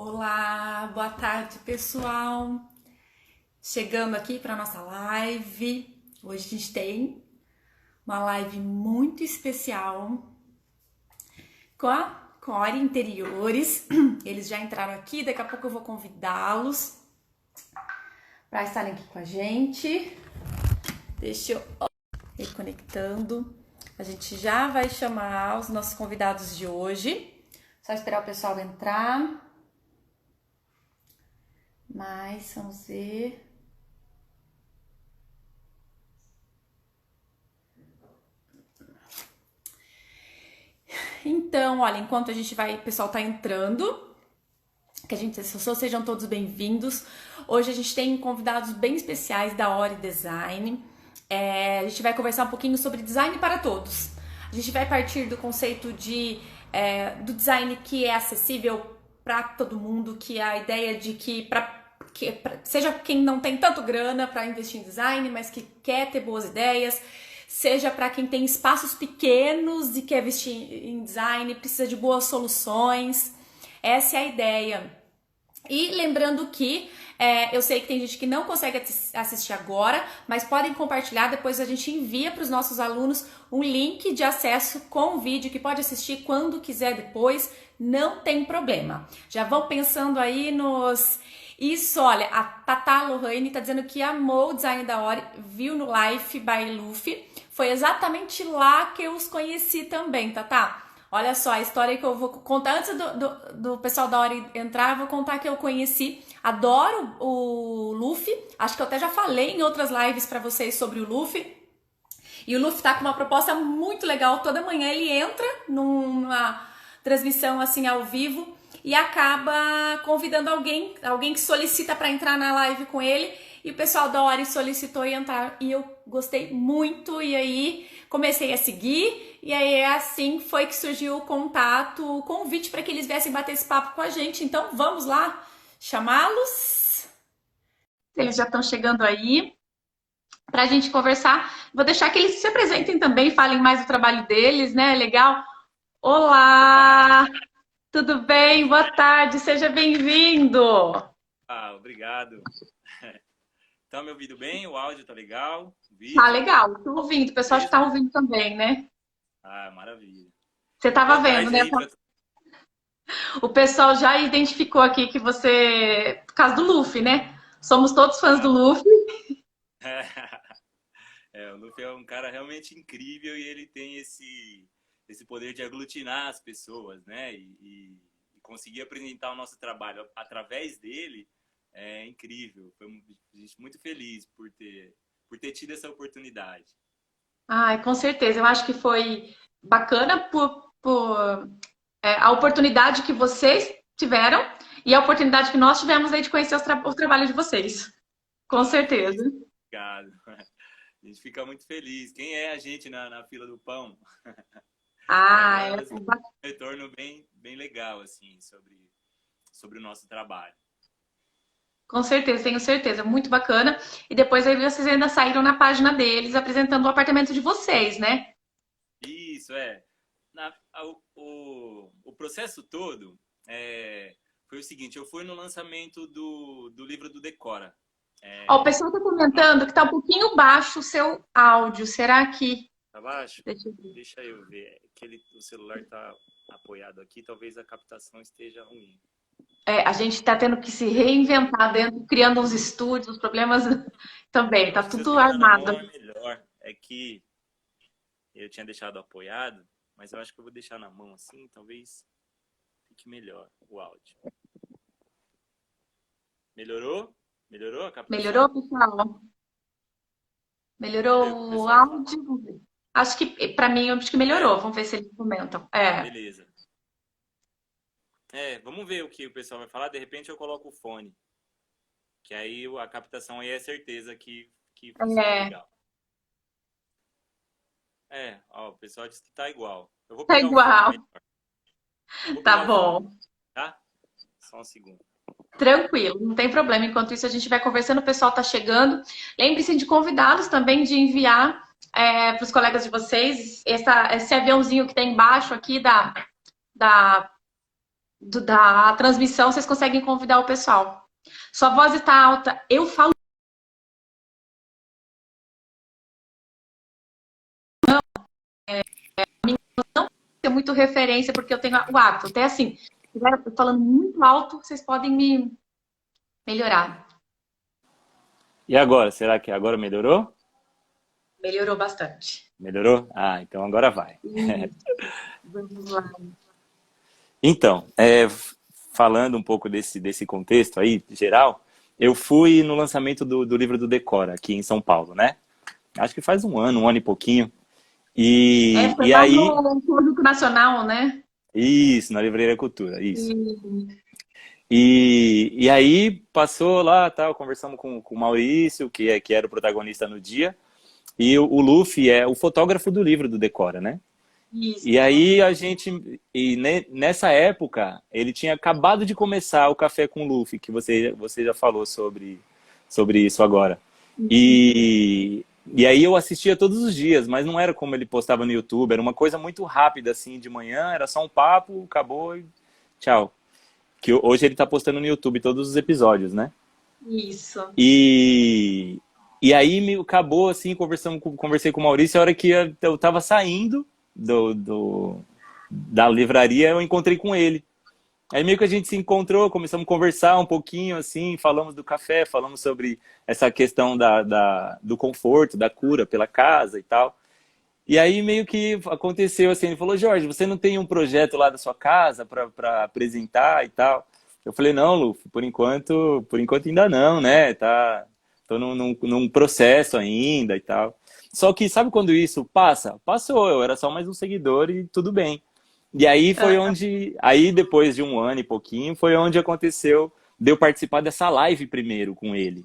Olá, boa tarde, pessoal. Chegando aqui para nossa live. Hoje a gente tem uma live muito especial com a Core Interiores. Eles já entraram aqui, daqui a pouco eu vou convidá-los para estarem aqui com a gente. Deixa eu reconectando. A gente já vai chamar os nossos convidados de hoje. Só esperar o pessoal entrar. Mas vamos ver. Então, olha, enquanto o pessoal tá entrando, sejam todos bem-vindos. Hoje a gente tem convidados bem especiais da Ori Design. A gente vai conversar um pouquinho sobre design para todos. A gente vai partir do conceito do design que é acessível para todo mundo, que é a ideia de que seja quem não tem tanto grana para investir em design, mas que quer ter boas ideias, seja para quem tem espaços pequenos e quer investir em design, precisa de boas soluções. Essa é a ideia. E lembrando que eu sei que tem gente que não consegue assistir agora, mas podem compartilhar, depois a gente envia para os nossos alunos um link de acesso com o vídeo que pode assistir quando quiser depois, não tem problema. Já vão pensando aí nos... Isso, olha, a Tata Lohane tá dizendo que amou o design da Ori, viu no Life by Luffy. Foi exatamente lá que eu os conheci também, Tata. Olha só, a história que eu vou contar antes do pessoal da Ori entrar, eu vou contar que eu conheci. Adoro o Luffy, acho que eu até já falei em outras lives pra vocês sobre o Luffy. E o Luffy tá com uma proposta muito legal, toda manhã ele entra numa transmissão assim ao vivo e acaba convidando alguém que solicita para entrar na live com ele, e o pessoal da Ori solicitou e entrar, e eu gostei muito, e aí comecei a seguir, e aí assim foi que surgiu o contato, o convite para que eles viessem bater esse papo com a gente. Então vamos lá chamá-los. Eles já estão chegando aí para a gente conversar. Vou deixar que eles se apresentem também, falem mais do trabalho deles, né? Legal. Olá! Tudo bem? Boa tarde, seja bem-vindo. Obrigado. Tá me ouvindo bem? O áudio tá legal? Tá legal, tô ouvindo. O pessoal já tá ouvindo também, né? Maravilha. Você tava vendo, né? O pessoal já identificou aqui que você... Por causa do Luffy, né? Somos todos fãs do Luffy. O Luffy é um cara realmente incrível e ele tem esse poder de aglutinar as pessoas, né? E conseguir apresentar o nosso trabalho através dele é incrível. Foi muito feliz por ter tido essa oportunidade. Com certeza. Eu acho que foi bacana a oportunidade que vocês tiveram e a oportunidade que nós tivemos aí de conhecer o trabalho de vocês. Com certeza. Obrigado. A gente fica muito feliz. Quem é a gente na fila do pão? Um retorno bem legal, assim, sobre o nosso trabalho. Com certeza, tenho certeza. Muito bacana. E depois aí vocês ainda saíram na página deles apresentando o apartamento de vocês, né? Isso, o processo todo foi o seguinte, eu fui no lançamento do livro do Decora. O pessoal está comentando que está um pouquinho baixo o seu áudio. Será que... Tá baixo? Deixa eu ver. O celular está apoiado aqui, talvez a captação esteja ruim. A gente está tendo que se reinventar dentro, criando uns estúdios, os problemas também. Tá tudo armado. É melhor. É que eu tinha deixado apoiado, mas eu acho que eu vou deixar na mão assim, talvez fique melhor o áudio. Melhorou? Melhorou a captação? Melhorou, pessoal? Melhorou o áudio? Acho que, para mim, acho que melhorou. Vamos ver se eles comentam. Beleza. Vamos ver o que o pessoal vai falar. De repente eu coloco o fone. Que aí a captação aí é certeza que funciona legal. O pessoal disse que tá igual. Eu vou pegar igual. Tá bom. Tá? Só um segundo. Tranquilo, não tem problema. Enquanto isso, a gente vai conversando, o pessoal tá chegando. Lembre-se de convidá-los também, de enviar para os colegas de vocês esse aviãozinho que tem embaixo aqui da transmissão, vocês conseguem convidar o pessoal. Sua voz está alta. Eu falo é muito referência, porque eu tenho o hábito. Até assim, se estiver falando muito alto, vocês podem me melhorar. E agora? Será que agora melhorou? Melhorou bastante. Melhorou? Ah, então agora vai. Vamos lá. Então, falando um pouco desse contexto aí, geral, eu fui no lançamento do livro do Decora, aqui em São Paulo, né? Acho que faz um ano e pouquinho. E, Foi e lá aí, no Público Nacional, né? isso, na Livraria Cultura, isso. Sim. E aí passou lá, tal, conversamos com o Maurício, que era o protagonista no dia, e o Luffy é o fotógrafo do livro do Decora, né? E Isso. aí nessa época, ele tinha acabado de começar o Café com Luffy, que você já falou sobre isso agora. E aí eu assistia todos os dias, mas não era como ele postava no YouTube, era uma coisa muito rápida, assim, de manhã, era só um papo, acabou e tchau. Que hoje ele tá postando no YouTube todos os episódios, né? Isso. E aí acabou assim, conversei com o Maurício, a hora que eu tava saindo da livraria, eu encontrei com ele. Aí meio que a gente se encontrou, começamos a conversar um pouquinho, assim, falamos do café, falamos sobre essa questão do conforto, da cura pela casa e tal. E aí meio que aconteceu assim, ele falou, Jorge, você não tem um projeto lá da sua casa para apresentar e tal? Eu falei, não, Lu, por enquanto ainda não, né? Tô num processo ainda e tal. Só que sabe quando isso passa? Passou, eu era só mais um seguidor e tudo bem. E aí foi aí depois de um ano e pouquinho, foi onde aconteceu de eu participar dessa live primeiro com ele.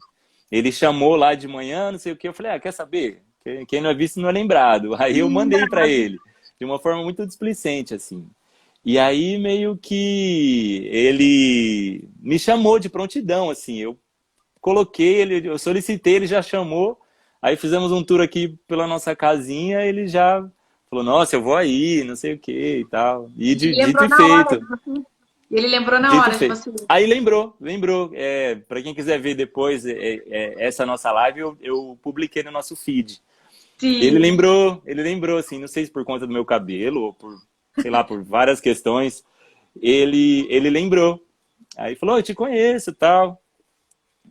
Ele chamou lá de manhã, não sei o que, eu falei, quer saber? Quem não é visto não é lembrado. Aí eu mandei para ele, de uma forma muito displicente, assim. E aí meio que ele me chamou de prontidão, assim. Eu coloquei ele, eu solicitei, ele já chamou. Aí fizemos um tour aqui pela nossa casinha, ele já falou, nossa, eu vou aí, não sei o que e tal. E Ele dito lembrou e na hora feito. de você. Ele lembrou na Dito e hora de feito. você. Aí lembrou. Para quem quiser ver depois essa nossa live, eu publiquei no nosso feed. Sim. Ele lembrou, assim, não sei se por conta do meu cabelo ou por, sei lá, por várias questões, ele lembrou. Aí falou, eu te conheço, tal.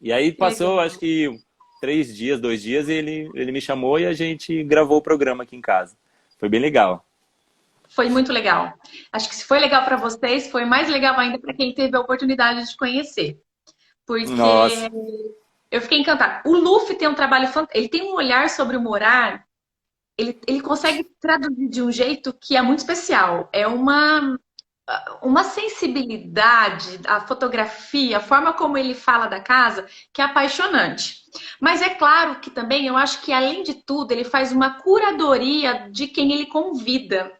E aí Que passou, legal. acho que 3 dias, 2 dias, e ele me chamou e a gente gravou o programa aqui em casa. Foi bem legal. Foi muito legal. Acho que se foi legal para vocês, foi mais legal ainda para quem teve a oportunidade de conhecer. Nossa. Porque eu fiquei encantada. O Luffy tem um trabalho fantástico. Ele tem um olhar sobre o morar. Ele consegue traduzir de um jeito que é muito especial. É uma sensibilidade, a fotografia, a forma como ele fala da casa, que é apaixonante. Mas é claro que também eu acho que, além de tudo, ele faz uma curadoria de quem ele convida.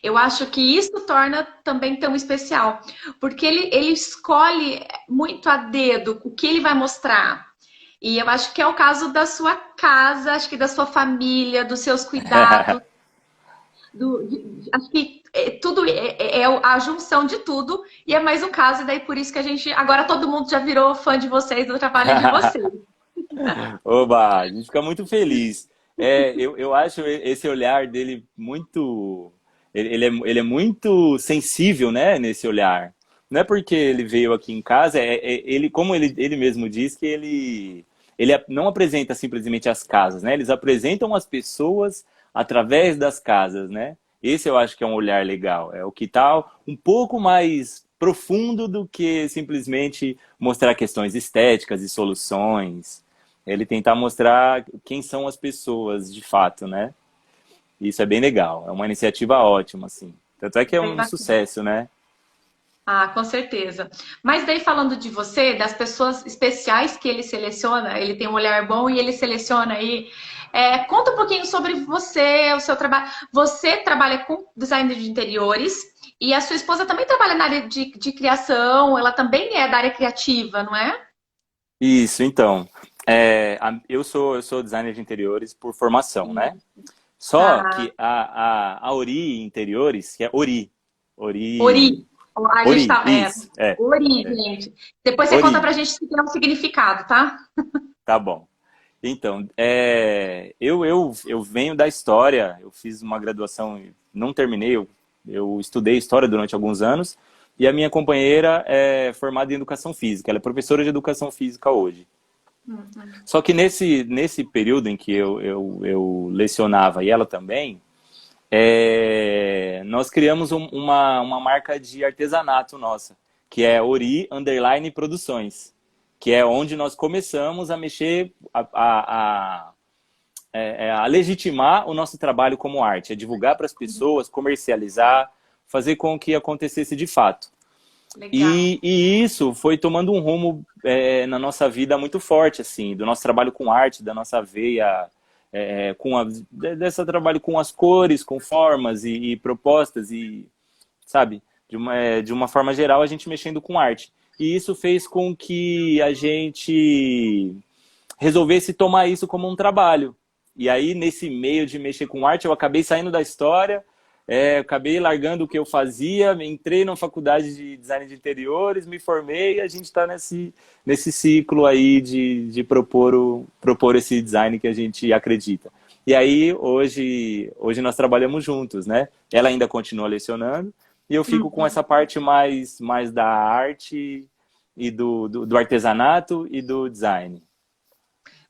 Eu acho que isso torna também tão especial, porque ele escolhe muito a dedo o que ele vai mostrar. E eu acho que é o caso da sua casa, acho que da sua família, dos seus cuidados. Acho que tudo é a junção de tudo, e é mais um caso, e daí por isso que a gente. Agora todo mundo já virou fã de vocês, do trabalho de vocês. Oba, a gente fica muito feliz. Eu acho esse olhar dele muito. Ele é muito sensível, né, nesse olhar. Não é porque ele veio aqui em casa, como ele mesmo diz, que ele não apresenta simplesmente as casas, né? Eles apresentam as pessoas através das casas, né? Esse eu acho que é um olhar legal. É o que tá um pouco mais profundo do que simplesmente mostrar questões estéticas e soluções. Ele tentar mostrar quem são as pessoas de fato, né? Isso é bem legal. É uma iniciativa ótima, assim. Tanto é que é Bem um bacana. sucesso, né? Ah, com certeza. Mas daí falando de você, das pessoas especiais que ele seleciona, ele tem um olhar bom e ele seleciona aí. Conta um pouquinho sobre você, o seu trabalho. Você trabalha com design de interiores e a sua esposa também trabalha na área de criação, ela também é da área criativa, não é? Isso, então. Eu sou designer de interiores por formação, né? Só Tá. que a Ori Interiores, que é Ori, Ori. A gente Ori, tá. isso, Ori, é. gente. Depois você conta Ori, pra gente se tem um significado, tá? tá bom. Então, eu venho da história, eu fiz uma graduação, não terminei, eu estudei história durante alguns anos, e a minha companheira é formada em educação física, ela é professora de educação física hoje. Uhum. Só que nesse período em que eu lecionava e ela também, nós criamos uma marca de artesanato nossa, que é Ori Underline Produções, que é onde nós começamos a mexer, a legitimar o nosso trabalho como arte, a divulgar para as pessoas, comercializar, fazer com que acontecesse de fato. Legal. E isso foi tomando um rumo na nossa vida muito forte, assim, do nosso trabalho com arte, da nossa veia, desse trabalho com as cores, com formas e propostas, e, sabe, de uma forma geral, a gente mexendo com arte. E isso fez com que a gente resolvesse tomar isso como um trabalho. E aí, nesse meio de mexer com arte, eu acabei saindo da história, acabei largando o que eu fazia, entrei na faculdade de design de interiores, me formei e a gente está nesse ciclo aí de propor esse design que a gente acredita. E aí, hoje nós trabalhamos juntos, né? Ela ainda continua lecionando e eu fico com Uhum. essa parte mais da arte e do artesanato e do design.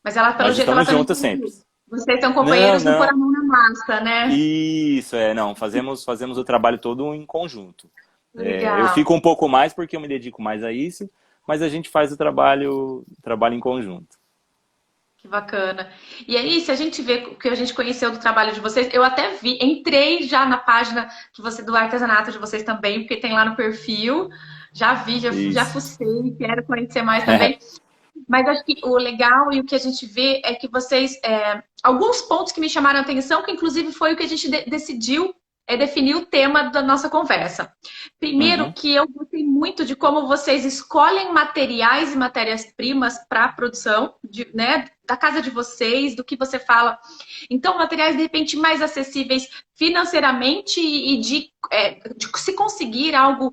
Mas ela, pelo Mas jeito, ela estamos também juntos tem. sempre. Vocês são Não, companheiros no pôr a não. mão na massa, né? Isso, não. Fazemos o trabalho todo em conjunto. Eu Legal. fico um pouco mais porque eu me dedico mais a isso, mas a gente faz o trabalho em conjunto. Que bacana. E aí, se a gente vê o que a gente conheceu do trabalho de vocês, eu até vi, entrei já na página que você do artesanato de vocês também, porque tem lá no perfil. Já vi, já Isso. fucei, quero conhecer mais também. Mas acho que o legal e o que a gente vê é que vocês. Alguns pontos que me chamaram a atenção, que inclusive foi o que a gente decidiu definir o tema da nossa conversa. Primeiro, Uhum. que eu gostei muito de como vocês escolhem materiais e matérias-primas para a produção, né, da casa de vocês, do que você fala. Então, materiais de repente mais acessíveis financeiramente e de se conseguir algo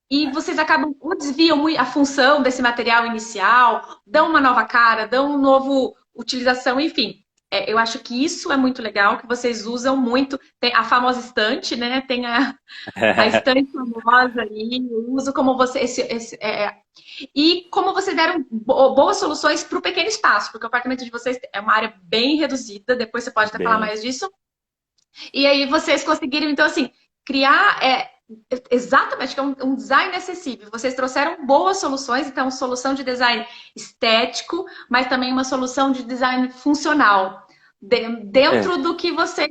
e vocês acabam ou desviam muito a função desse material inicial, dão uma nova cara, dão um novo utilização, enfim. Eu acho que isso é muito legal, que vocês usam muito. Tem a famosa estante, né? Tem a estante famosa aí, o uso como você. E como vocês deram boas soluções para o pequeno espaço, porque o apartamento de vocês é uma área bem reduzida, depois você pode até falar Bem. mais disso. E aí vocês conseguiram, então, assim, criar exatamente, que é um design acessível. Vocês trouxeram boas soluções, então, solução de design estético, mas também uma solução de design funcional. É. Dentro do que vocês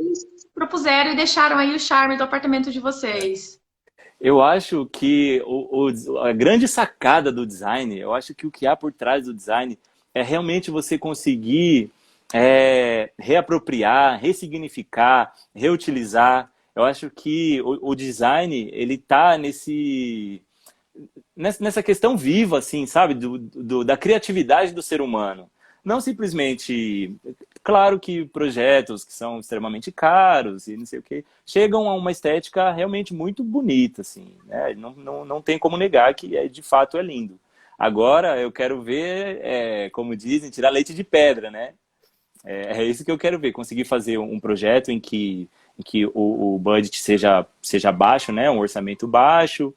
propuseram e deixaram aí o charme do apartamento de vocês. Eu acho que a grande sacada do design, eu acho que o que há por trás do design é realmente você conseguir reapropriar, ressignificar, reutilizar. Eu acho que o design, ele tá nessa questão viva, assim, sabe? Da criatividade do ser humano. Não simplesmente. Claro que projetos que são extremamente caros e não sei o quê, chegam a uma estética realmente muito bonita, assim, né? Não tem como negar que de fato é lindo. Agora eu quero ver, como dizem, tirar leite de pedra, né? É isso que eu quero ver, conseguir fazer um projeto em que o budget seja baixo, né? Um orçamento baixo,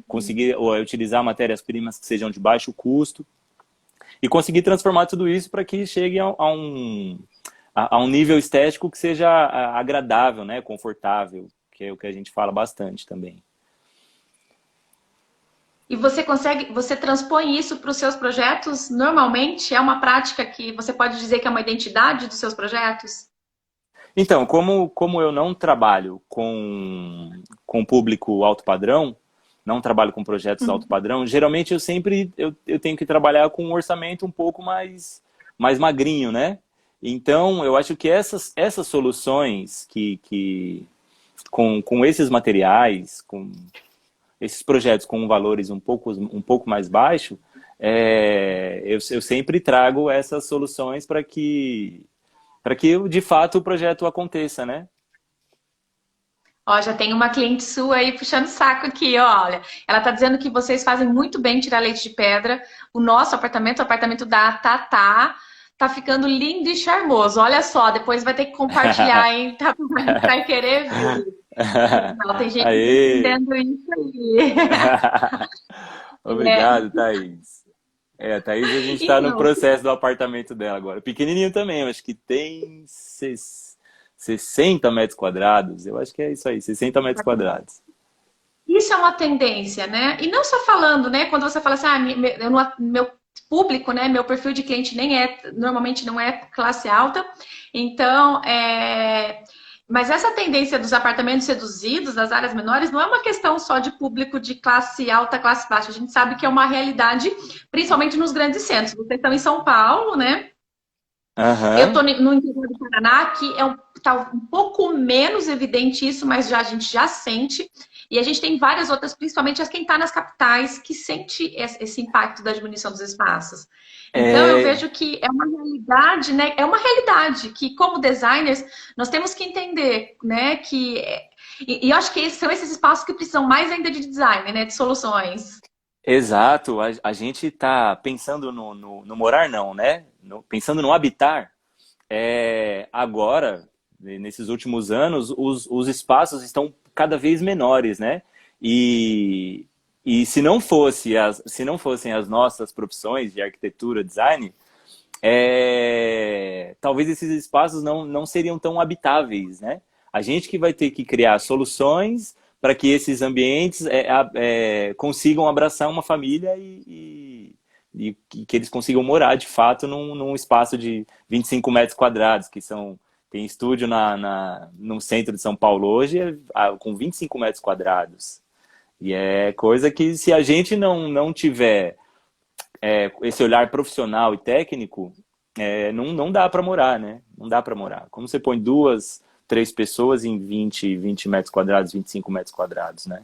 conseguir utilizar matérias-primas que sejam de baixo custo e conseguir transformar tudo isso para que chegue a um nível estético que seja agradável, né? Confortável, que é o que a gente fala bastante também. E você transpõe isso para os seus projetos normalmente? É uma prática que você pode dizer que é uma identidade dos seus projetos? Então, como eu não trabalho com público alto padrão, não trabalho com projetos alto Uhum. padrão, geralmente eu tenho que trabalhar com um orçamento um pouco mais magrinho, né? Então, eu acho que essas soluções com esses materiais, com esses projetos com valores um pouco mais baixo, eu sempre trago essas soluções para que de fato o projeto aconteça, né? Ó, já tem uma cliente sua aí puxando o saco aqui, ó, olha. Ela tá dizendo que vocês fazem muito bem tirar leite de pedra. O apartamento da Tatá, tá ficando lindo e charmoso. Olha só, depois vai ter que compartilhar, hein? Tá, vai querer ver. Não, tem gente Aê! entendendo isso aí. É, Obrigado, Thaís. É, a Thaís, a gente está no então, processo do apartamento dela agora. Pequenininho também, eu acho que tem 60 metros quadrados. Eu acho que é isso aí, 60 metros quadrados. isso é uma tendência, né? E não só falando, né? Quando você fala assim, meu público, né? Meu perfil de cliente nem é, normalmente não é classe alta. Então, mas essa tendência dos apartamentos reduzidos, das áreas menores, não é uma questão só de público de classe alta, classe baixa. A gente sabe que é uma realidade, principalmente nos grandes centros. Vocês estão em São Paulo, né? Eu Aham. estou no interior do Paraná, que tá um pouco menos evidente isso, mas a gente já sente. E a gente tem várias outras, principalmente quem está nas capitais, que sente esse impacto da diminuição dos espaços. Então, eu É, vejo que é uma realidade, né? É uma realidade que, como designers, nós temos que entender, né? E eu acho que são esses espaços que precisam mais ainda de design, né? De soluções. exato. A gente está pensando no morar, não, né? Pensando no habitar. Agora, nesses últimos anos, os espaços estão cada vez menores, né? E, e se não fossem as nossas profissões de arquitetura, design, talvez esses espaços não seriam tão habitáveis, né? A gente que vai ter que criar soluções para que esses ambientes consigam abraçar uma família e que eles consigam morar de fato num espaço de 25 metros quadrados, que são. Tem estúdio no centro de São Paulo hoje com 25 metros quadrados. E é coisa que, se a gente não tiver esse olhar profissional e técnico, não dá para morar, né? Não dá para morar. Como você põe duas, três pessoas em 20 metros quadrados, 25 metros quadrados, né?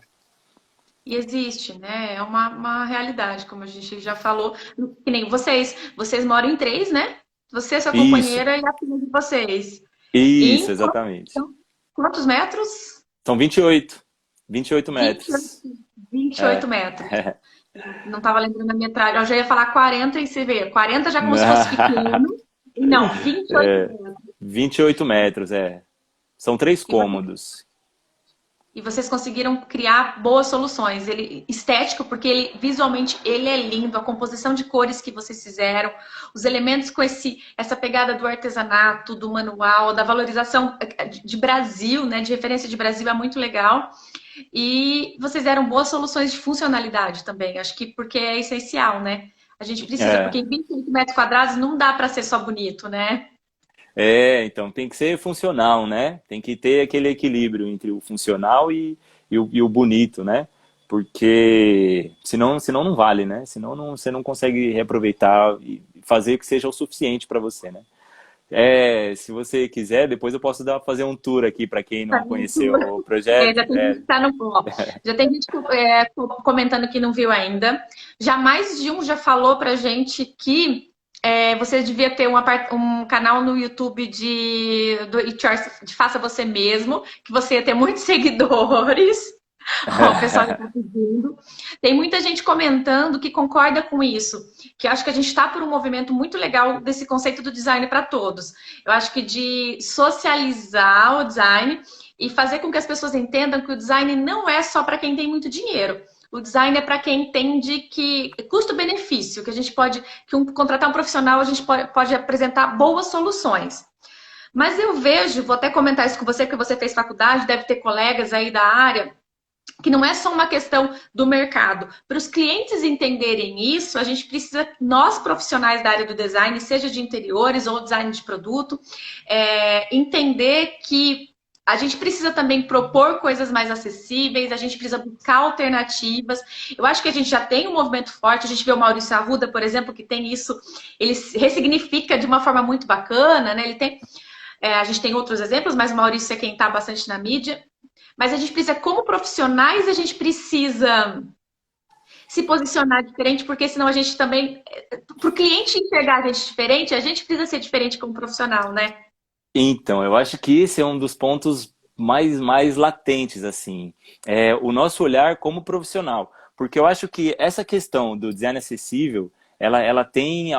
E existe, né? É uma realidade, como a gente já falou. Que nem vocês moram em três, né? Você, sua Isso, companheira e a filha de vocês. E isso, exatamente. quantos metros? São 28 20, metros. 28 É. metros. Não estava lembrando a metragem. Eu já ia falar 40 e você vê. 40 já como se fosse pequeno. E não, 28 É, metros. 28 metros, é. São três E você cômodos. E vocês conseguiram criar boas soluções. Ele estético, porque ele visualmente ele é lindo, a composição de cores que vocês fizeram, os elementos com essa pegada do artesanato, do manual, da valorização de Brasil, né, de referência de Brasil é muito legal. E vocês deram boas soluções de funcionalidade também. Acho que porque é essencial, né? A gente precisa, porque É, em 28 metros quadrados não dá para ser só bonito, né? então tem que ser funcional, né? Tem que ter aquele equilíbrio entre o funcional e o bonito, né? Porque senão não vale, né? Senão você não consegue reaproveitar e fazer que seja o suficiente para você, né? Se você quiser, depois eu posso fazer um tour aqui para quem não conheceu o Já projeto. tem gente que tá no ó, já tem gente comentando que não viu ainda. Já mais de um já falou pra gente que você devia ter um canal no YouTube de Faça Você Mesmo, que você ia ter muitos seguidores. Ó, o pessoal já tá pedindo. Tem muita gente comentando que concorda com isso, que eu acho que a gente está por um movimento muito legal desse conceito do design para todos. Eu acho que de socializar o design e fazer com que as pessoas entendam que o design não é só para quem tem muito dinheiro. O design é para quem entende que custo-benefício, que a gente pode, contratar um profissional, a gente pode apresentar boas soluções. Mas eu vejo, vou até comentar isso com você, porque você fez faculdade, deve ter colegas aí da área, que não é só uma questão do mercado. Para os clientes entenderem isso, a gente precisa, nós profissionais da área do design, seja de interiores ou design de produto, entender que a gente precisa também propor coisas mais acessíveis, a gente precisa buscar alternativas. Eu acho que a gente já tem um movimento forte, a gente vê o Maurício Arruda, por exemplo, que tem isso, ele ressignifica de uma forma muito bacana, né? Ele tem, a gente tem outros exemplos, mas o Maurício é quem está bastante na mídia. Mas a gente precisa, como profissionais, a gente precisa se posicionar diferente, porque senão a gente também, para o cliente enxergar a gente diferente, a gente precisa ser diferente como profissional, né? Então, eu acho que esse é um dos pontos mais latentes, assim. É, o nosso olhar como profissional. Porque eu acho que essa questão do design acessível, ela tem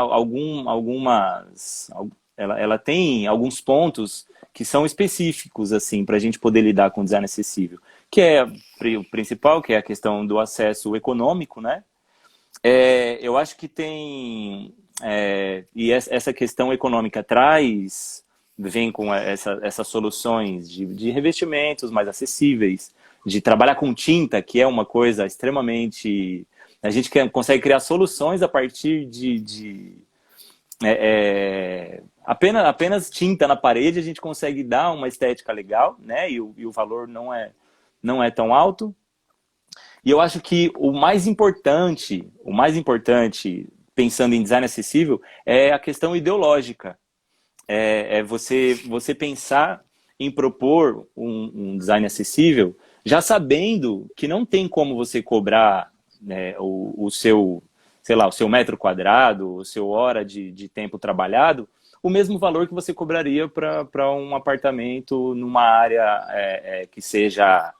ela tem alguns pontos que são específicos, assim, para a gente poder lidar com o design acessível. Que é o principal, que é a questão do acesso econômico, né? Eu acho que tem... e essa questão econômica vem com essas soluções de revestimentos mais acessíveis, de trabalhar com tinta, que é uma coisa extremamente... A gente consegue criar soluções a partir apenas tinta na parede, a gente consegue dar uma estética legal, né? E o valor não é tão alto. E eu acho que o mais importante, pensando em design acessível, é a questão ideológica. Você pensar em propor um design acessível, já sabendo que não tem como você cobrar, né, o seu, sei lá, o seu metro quadrado, o seu hora de tempo trabalhado, o mesmo valor que você cobraria para um apartamento numa área que seja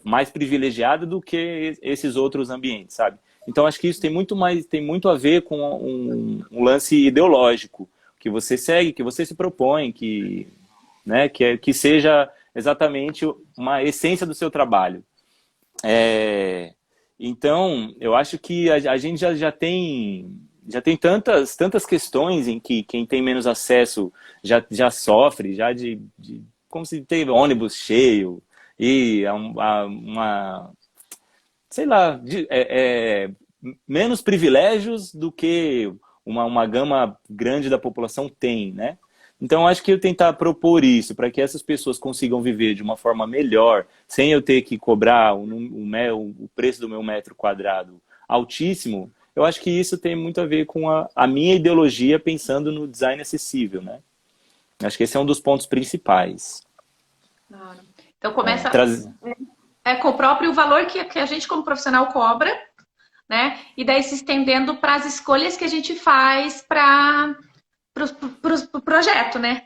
mais privilegiada do que esses outros ambientes, sabe? Então acho que isso tem muito a ver com um lance ideológico que você segue, que você se propõe, né, que seja exatamente uma essência do seu trabalho. Então, eu acho que a gente já tem tantas questões em que quem tem menos acesso já sofre, como se teve ônibus cheio e sei lá, menos privilégios do que uma gama grande da população tem, né? Então, acho que eu tentar propor isso, para que essas pessoas consigam viver de uma forma melhor, sem eu ter que cobrar o preço do meu metro quadrado altíssimo, eu acho que isso tem muito a ver com a minha ideologia pensando no design acessível, né? Acho que esse é um dos pontos principais. Claro. Então começa Traz... com o próprio valor que a gente como profissional cobra, né? E daí se estendendo para as escolhas que a gente faz para o projeto, né?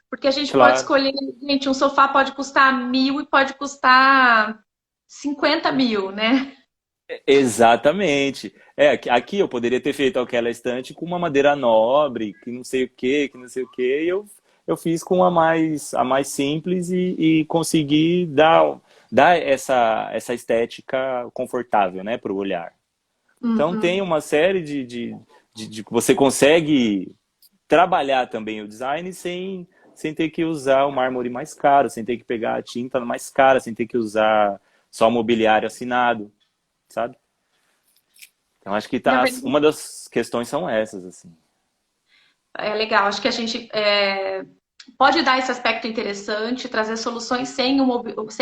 Porque a gente pode Claro. escolher, gente, um sofá pode custar 1.000 e pode custar 50.000, né? Exatamente. Aqui eu poderia ter feito aquela estante com uma madeira nobre, que não sei o quê, que não sei o quê, e eu fiz com a mais simples e consegui dar essa estética confortável, né, para o olhar. Então Uhum. tem uma série de que você consegue trabalhar também o design sem ter que usar o mármore mais caro, sem ter que pegar a tinta mais cara, sem ter que usar só mobiliário assinado, sabe? Então acho que Na verdade, uma das questões são essas, assim. é legal. Acho que a gente pode dar esse aspecto interessante, trazer soluções sem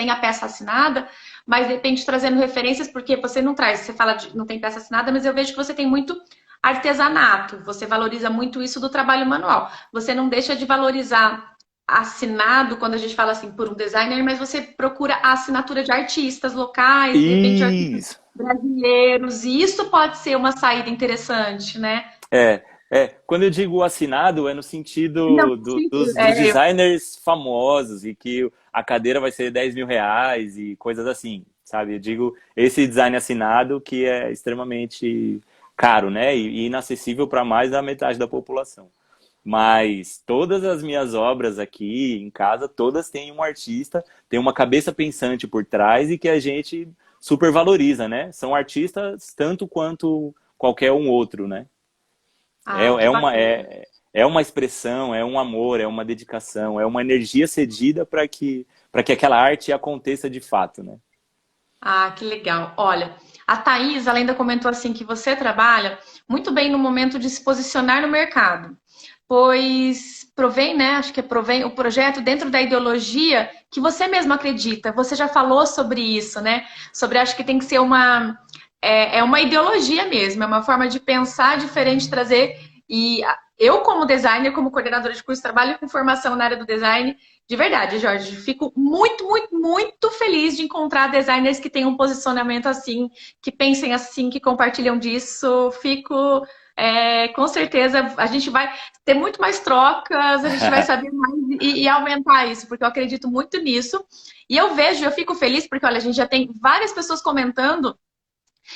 a peça assinada, mas de repente trazendo referências, porque você não traz, você fala de não tem peça assinada, mas eu vejo que você tem muito artesanato, você valoriza muito isso do trabalho manual. Você não deixa de valorizar assinado quando a gente fala assim por um designer, mas você procura a assinatura de artistas locais, de repente artistas Isso. brasileiros, e isso pode ser uma saída interessante, né? Quando eu digo assinado, é no Não, sentido sim, dos designers famosos e que a cadeira vai ser R$ 10.000 e coisas assim, sabe? Eu digo esse design assinado que é extremamente caro, né? E inacessível para mais da metade da população. Mas todas as minhas obras aqui em casa, todas têm um artista, tem uma cabeça pensante por trás e que a gente super valoriza, né? São artistas tanto quanto qualquer um outro, né? É, Ah, que é uma, bacana. é, é uma expressão, é um amor, é uma dedicação, é uma energia cedida para que aquela arte aconteça de fato, né? Ah, que legal. Olha, a Thaís, ela ainda comentou assim que você trabalha muito bem no momento de se posicionar no mercado, pois provém, né? Acho que provém o projeto dentro da ideologia que você mesmo acredita. Você já falou sobre isso, né? Sobre acho que tem que ser uma ideologia mesmo, é uma forma de pensar diferente, trazer. E eu, como designer, como coordenadora de curso, trabalho com formação na área do design. De verdade, Jorge, fico muito, muito, muito feliz de encontrar designers que têm um posicionamento assim, que pensem assim, que compartilham disso. Fico Com certeza a gente vai ter muito mais trocas, a gente vai saber mais e aumentar isso, porque eu acredito muito nisso. E eu vejo, eu fico feliz, porque olha, a gente já tem várias pessoas comentando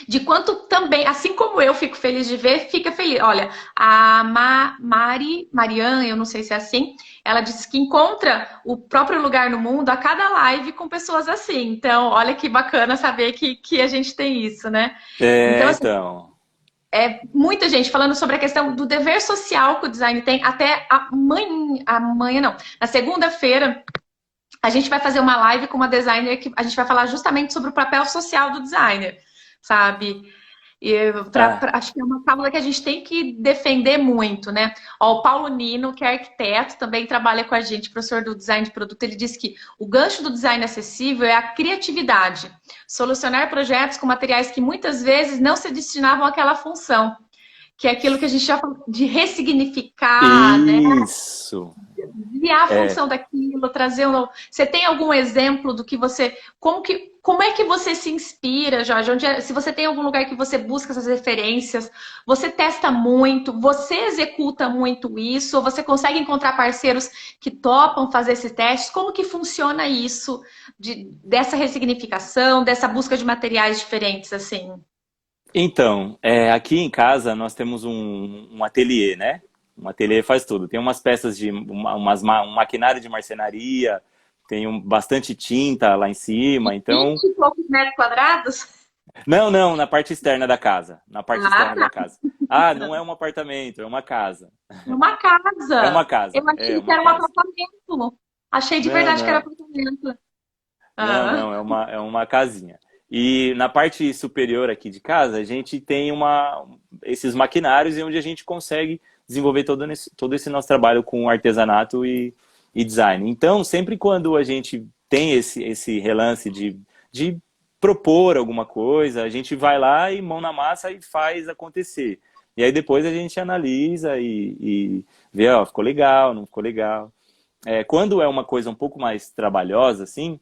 de quanto também, assim como eu fico feliz de ver, fica feliz. Olha, a Mariana, eu não sei se é assim, ela disse que encontra o próprio lugar no mundo a cada live com pessoas assim. Então, olha que bacana saber que a gente tem isso, né? Então, assim, Então. muita gente falando sobre a questão do dever social que o design tem. Até amanhã não, na segunda-feira, a gente vai fazer uma live com uma designer que a gente vai falar justamente sobre o papel social do designer, sabe? Acho que é uma causa que a gente tem que defender muito, né? Ó, o Paulo Nino, que é arquiteto, também trabalha com a gente, professor do design de produto, ele disse que o gancho do design acessível é a criatividade. Solucionar projetos com materiais que muitas vezes não se destinavam àquela função. Que é aquilo que a gente já falou de ressignificar, né? Isso. Desviar a função daquilo, trazer um... Você tem algum exemplo do que você... Como é que você se inspira, Jorge? Se você tem algum lugar que você busca essas referências, você testa muito, você executa muito isso, ou você consegue encontrar parceiros que topam fazer esses testes? Como que funciona isso, dessa ressignificação, dessa busca de materiais diferentes, assim? Então, aqui em casa nós temos um ateliê, né? Um ateliê faz tudo. Tem umas peças de um maquinário de marcenaria, tem bastante tinta lá em cima, então... 20 e poucos metros quadrados? Não, na parte externa da casa. Na parte externa da Tá. casa. Ah, não é um apartamento, é uma casa. Uma É uma casa. casa, Eu é achei que uma era um casa. apartamento. Achei de Não, verdade que era não. apartamento. Ah, Não, é uma casinha. E na parte superior aqui de casa, a gente tem esses maquinários onde a gente consegue desenvolver todo esse nosso trabalho com artesanato e design. Então, sempre quando a gente tem esse relance de propor alguma coisa, a gente vai lá e mão na massa e faz acontecer. E aí depois a gente analisa e vê, ó, ficou legal, não ficou legal. Quando é uma coisa um pouco mais trabalhosa, assim,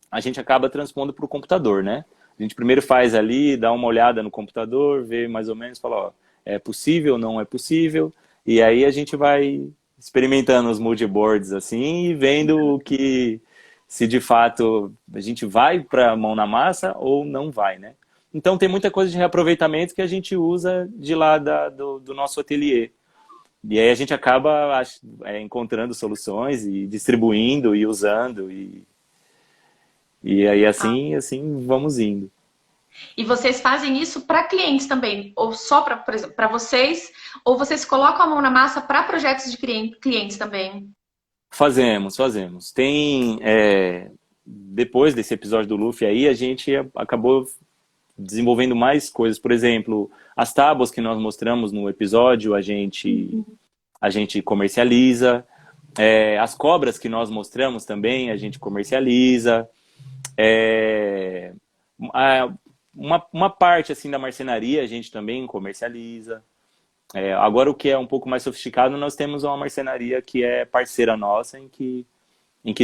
a gente acaba transpondo para o computador, né? A gente primeiro faz ali, dá uma olhada no computador, vê mais ou menos, fala, ó, é possível, não é possível, e aí a gente vai experimentando os mood boards assim e vendo o que, se de fato a gente vai para a mão na massa ou não vai, né? Então tem muita coisa de reaproveitamento que a gente usa de lá do nosso ateliê. E aí a gente acaba encontrando soluções e distribuindo e usando e aí assim vamos indo. e vocês fazem isso para clientes também? Ou só para, por exemplo, para vocês? Ou vocês colocam a mão na massa para projetos de clientes também? Fazemos. Depois desse episódio do Luffy aí, a gente acabou desenvolvendo mais coisas. Por exemplo, as tábuas que nós mostramos no episódio, a gente comercializa. As cobras que nós mostramos também, a gente comercializa. É, uma parte assim da marcenaria a gente também comercializa. Agora o que é um pouco mais sofisticado, nós temos uma marcenaria que é parceira nossa em que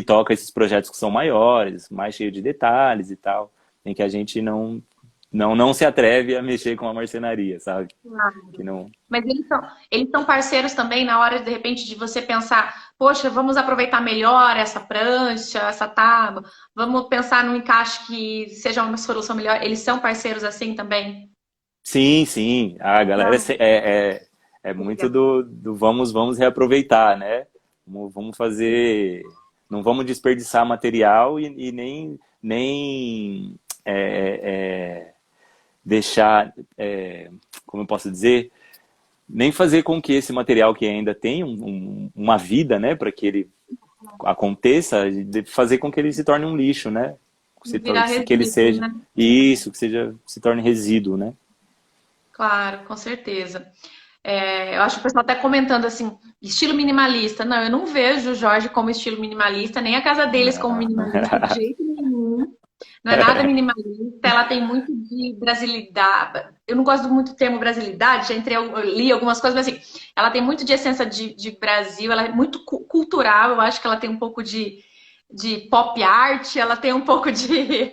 toca esses projetos que são maiores, mais cheio de detalhes e tal, em que a gente não se atreve a mexer com a marcenaria, sabe? Que não... Mas eles são parceiros também na hora, de repente, de você pensar, poxa, vamos aproveitar melhor essa prancha, essa tábua, vamos pensar num encaixe que seja uma solução melhor. Eles são parceiros assim também? Sim, a galera é muito do vamos reaproveitar, né? Vamos fazer, não vamos desperdiçar material e nem deixar, como eu posso dizer, nem fazer com que esse material que ainda tem uma vida, né, para que ele aconteça, fazer com que ele se torne um lixo, né? Virar Que ele resíduo, seja né? isso, se torne resíduo, né? Claro, com certeza. Eu acho que o pessoal até comentando assim, estilo minimalista. Não, eu não vejo o Jorge como estilo minimalista, nem a casa deles como Não. minimalista de jeito nenhum. Não é nada minimalista, ela tem muito de brasilidade. Eu não gosto muito do termo brasilidade, eu li algumas coisas, mas assim, ela tem muito de essência de Brasil, ela é muito cultural, eu acho que ela tem um pouco de pop art, ela tem um pouco de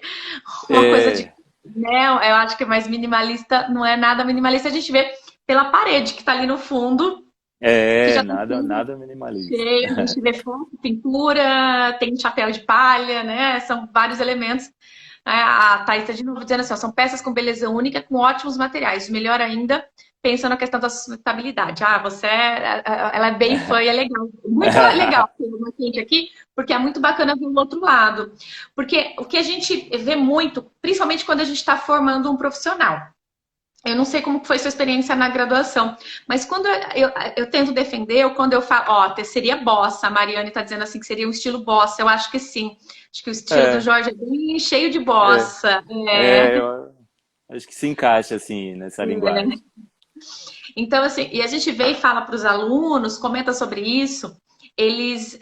uma coisa de. É, Né, eu acho que é mais minimalista, não é nada minimalista, a gente vê pela parede que está ali no fundo, que já está Nada minimalista. cheio, a gente vê foto, pintura, tem chapéu de palha, né? São vários elementos. A Thaís está de novo dizendo assim, ó, são peças com beleza única, com ótimos materiais. Melhor ainda, pensando na questão da sustentabilidade. Ela é bem fã e é legal. Muito legal ter uma cliente aqui, porque é muito bacana ver o outro lado. Porque o que a gente vê muito, principalmente quando a gente está formando um profissional. Eu não sei como foi sua experiência na graduação, mas quando eu tento defender, ou quando eu falo, ó, seria bossa, a Mariane está dizendo assim que seria um estilo bossa, eu acho que sim. Acho que o estilo do É, Jorge é bem cheio de é, bossa. É. eu acho que se encaixa, assim, nessa linguagem. Então, assim, e a gente vê e fala para os alunos, comenta sobre isso, eles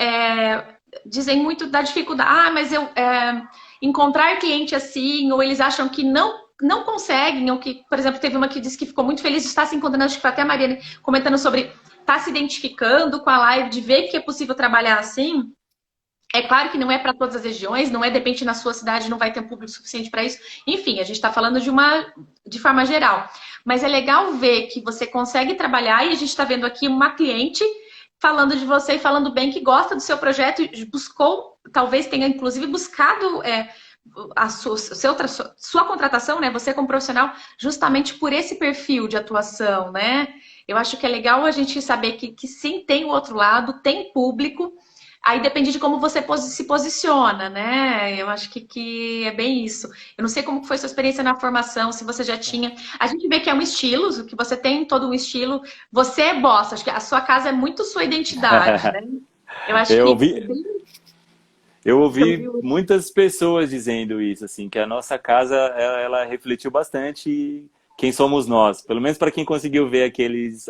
dizem muito da dificuldade. Mas encontrar cliente assim, ou eles acham que não conseguem, ou que, por exemplo, teve uma que disse que ficou muito feliz de estar se encontrando, acho que foi até a Mariana comentando sobre estar se identificando com a live, de ver que é possível trabalhar assim. É claro que não é para todas as regiões, não é, de repente, na sua cidade não vai ter um público suficiente para isso. Enfim, a gente está falando de forma geral. Mas é legal ver que você consegue trabalhar e a gente está vendo aqui uma cliente falando de você e falando bem que gosta do seu projeto e buscou, talvez tenha inclusive buscado sua contratação, né? Você como profissional, justamente por esse perfil de atuação, né? Eu acho que é legal a gente saber que sim, tem o outro lado, tem público. Aí depende de como você se posiciona, né? Eu acho que é bem isso. Eu não sei como foi sua experiência na formação, se você já tinha. A gente vê que é um estilo, que você tem todo um estilo. Você é bossa, acho que a sua casa é muito sua identidade, né? Eu acho Eu que ouvi, eu ouvi muitas pessoas dizendo isso, assim, que a nossa casa, ela refletiu bastante quem somos nós. Pelo menos para quem conseguiu ver aqueles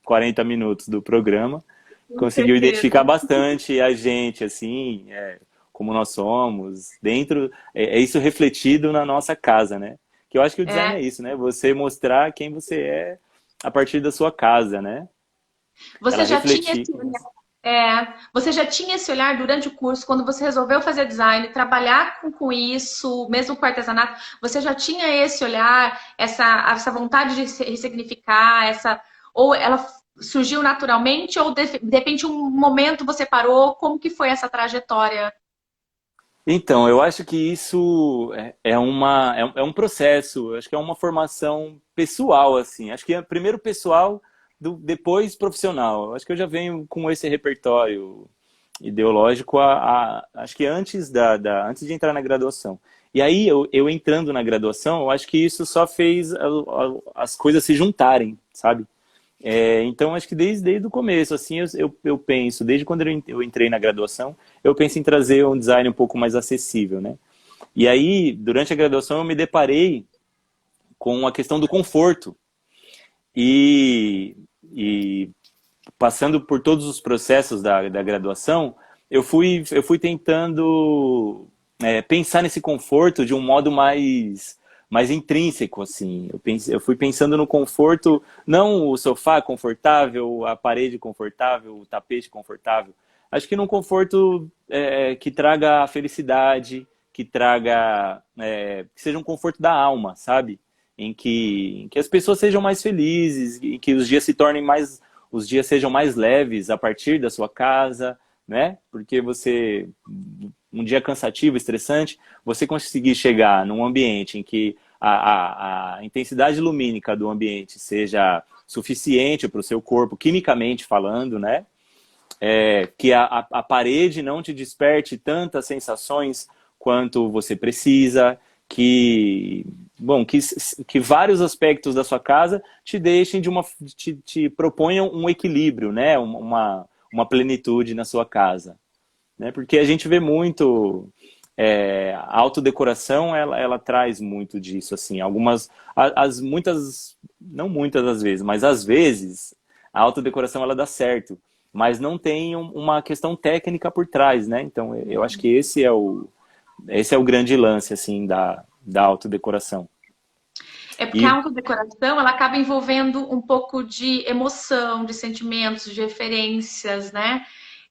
40 minutos do programa, com conseguiu certeza. identificar bastante a gente, assim, como nós somos, dentro, é isso refletido na nossa casa, né? Que eu acho que o design É. é isso, né? Você mostrar quem você é a partir da sua casa, né? Ela Você já tinha refletir. esse você já tinha esse olhar durante o curso, quando você resolveu fazer design, trabalhar com isso, mesmo com artesanato, você já tinha esse olhar, essa vontade de se ressignificar, ou ela surgiu naturalmente, ou de repente um momento você parou, como que foi essa trajetória? Então, eu acho que isso é um processo, eu acho que é uma formação pessoal, assim. Acho que é primeiro pessoal, depois profissional. Eu acho que eu já venho com esse repertório ideológico, acho que antes de entrar na graduação. E aí, eu entrando na graduação, eu acho que isso só fez as coisas se juntarem, sabe? Então, acho que desde o começo, assim, eu penso, desde quando eu entrei na graduação, eu penso em trazer um design um pouco mais acessível, né? E aí, durante a graduação, eu me deparei com a questão do conforto. E passando por todos os processos da graduação, eu fui tentando pensar nesse conforto de um modo mais intrínseco, assim. Eu fui pensando no conforto, não o sofá confortável, a parede confortável, o tapete confortável. Acho que num conforto que traga felicidade, que seja um conforto da alma, sabe? Em que as pessoas sejam mais felizes, em que os dias sejam mais leves a partir da sua casa, né? Porque um dia cansativo, estressante, você conseguir chegar num ambiente em que a intensidade lumínica do ambiente seja suficiente para o seu corpo, quimicamente falando, né? Que a parede não te desperte tantas sensações quanto você precisa, bom, que vários aspectos da sua casa te deixem te proponham um equilíbrio, né? Uma plenitude na sua casa, né? Porque a gente vê muito a autodecoração, ela traz muito disso, assim. Não muitas das vezes, mas às vezes a autodecoração ela dá certo, mas não tem uma questão técnica por trás, né? Então eu acho que esse é o grande lance, assim, da autodecoração. É porque a E, autodecoração, ela acaba envolvendo um pouco de emoção, de sentimentos, de referências, né?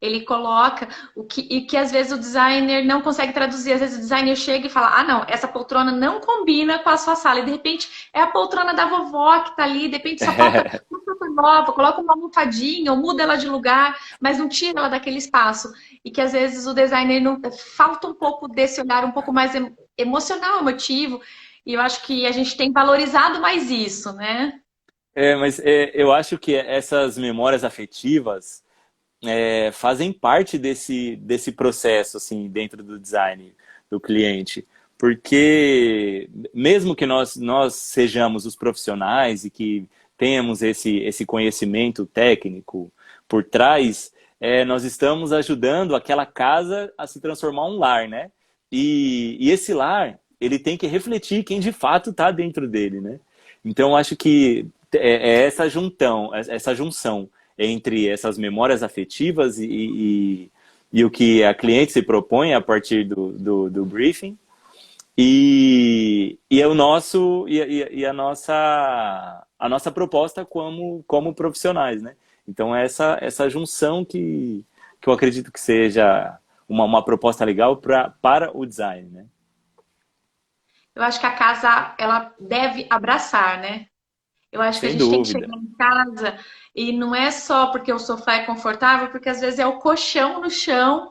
ele coloca e que às vezes o designer não consegue traduzir. Às vezes o designer chega e fala, ah não, essa poltrona não combina com a sua sala. E de repente é a poltrona da vovó que tá ali, de repente só falta uma roupa nova, coloca uma almofadinha ou muda ela de lugar, mas não tira ela daquele espaço. E que às vezes o designer não falta um pouco desse olhar um pouco mais emocional, emotivo. E eu acho que a gente tem valorizado mais isso, né? Mas eu acho que essas memórias afetivas fazem parte desse processo, assim, dentro do design do cliente. Porque mesmo que nós sejamos os profissionais e que tenhamos esse conhecimento técnico por trás, nós estamos ajudando aquela casa a se transformar um lar, né? E esse lar, ele tem que refletir quem de fato está dentro dele, né? Então, eu acho que essa junção entre essas memórias afetivas e o que a cliente se propõe a partir do briefing e é o nosso e a nossa proposta como profissionais, né? Então essa junção que eu acredito que seja uma proposta legal para o design, né? Eu acho que a casa, ela deve abraçar, né? Eu acho que a Sem gente tem que dúvida. chegar em casa e não é só porque o sofá é confortável, porque às vezes é o colchão no chão